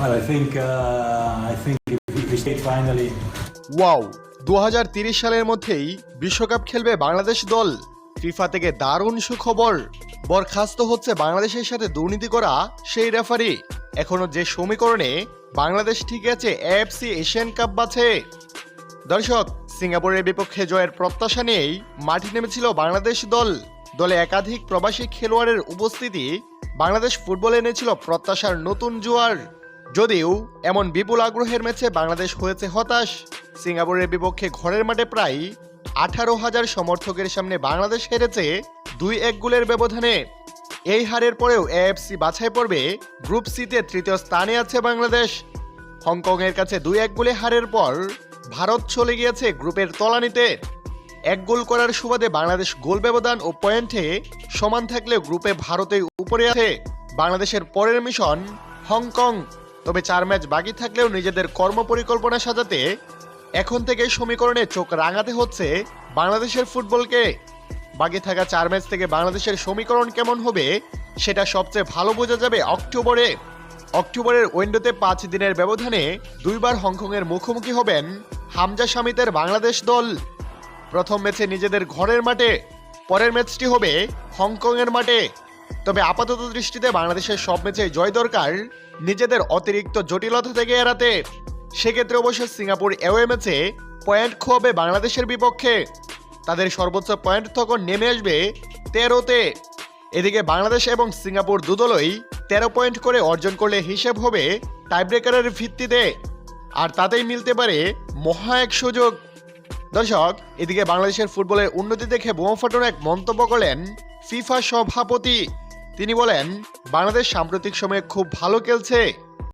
Well, I think if we stayed finally. Wow, 2030 সালের মধ্যেই বিশ্বকাপ খেলবে বাংলাদেশ দল। ফিফা থেকে দারুণ সুখবর। বরখাস্ত হচ্ছে বাংলাদেশের সাথে দুর্নীতি করা সেই রেফারি। এখনো যে সমীকরণে বাংলাদেশ ঠিক আছে এএফসি এশিয়ান কাপ বাছে। দর্শক, সিঙ্গাপুরের বিপক্ষে জয়ের প্রত্যাশা নিয়েই মাঠে নেমেছিল বাংলাদেশ দল। দলে একাধিক প্রবাসী খেলোয়াড়ের উপস্থিতি বাংলাদেশ ফুটবলে এনেছিল প্রত্যাশার নতুন জোয়ার। যদিও এমন বিপুল আগ্রহের ম্যাচে বাংলাদেশ হয়েছে হতাশ। সিঙ্গাপুরের বিপক্ষে ঘরের মাঠে প্রায় 18,000 সমর্থকের সামনে বাংলাদেশ হেরেছে 2-1 গোলের ব্যবধানে। এই হারের পরেও এএফসি বাছাই পর্বে গ্রুপ সিতে তৃতীয় স্থানে আছে বাংলাদেশ। হংকংয়ের কাছে 2-1 গোলে হারের পর ভারত চলে গিয়েছে গ্রুপের তলানিতে। 1 গোল করার সুবাদে বাংলাদেশ গোল ব্যবধান ও পয়েন্টে সমান থাকলেও গ্রুপে ভারতের উপরে আছে। বাংলাদেশের পরের মিশন হংকং। তবে 4 ম্যাচ বাকি থাকলেও নিজেদের কর্মপরিকল্পনা সাজাতে এখন থেকে সমীকরণে চোখ রাঙাতে হচ্ছে বাংলাদেশের ফুটবলকে। বাকি থাকা 4 ম্যাচ থেকে বাংলাদেশের সমীকরণ কেমন হবে সেটা সবচেয়ে ভালো বোঝা যাবে অক্টোবরের উইন্ডোতে 5 দিনের ব্যবধানে 2 বার হংকংয়ের মুখোমুখি হবেন হামজা শামিতের বাংলাদেশ দল। প্রথম ম্যাচে নিজেদের ঘরের মাঠে, পরের ম্যাচটি হবে হংকংয়ের মাঠে। তবে আপাতত দৃষ্টিতে বাংলাদেশের সব ম্যাচে জয় দরকার নিজেদের অতিরিক্ত জটিলতা থেকে এড়াতে। সেক্ষেত্রে অবশ্য সিঙ্গাপুর অ্যাওয়ে ম্যাচে পয়েন্ট খোয়াবে বাংলাদেশের বিপক্ষে। তাদের সর্বোচ্চ পয়েন্ট তখন নেমে আসবে 13তে। এদিকে বাংলাদেশ এবং সিঙ্গাপুর দুদলই 13 পয়েন্ট করে অর্জন করলে হিসেব হবে টাইব্রেকারের ভিত্তিতে, আর তাতেই মিলতে পারে মহা এক সুযোগ। দর্শক, এদিকে বাংলাদেশের ফুটবলের উন্নতি দেখে বোমা ফাটানো এক মন্তব্য করলেন ফিফা সভাপতি। তিনি বলেন, বাংলাদেশ সাম্প্রতিক সময়ে খুব ভালো খেলছে।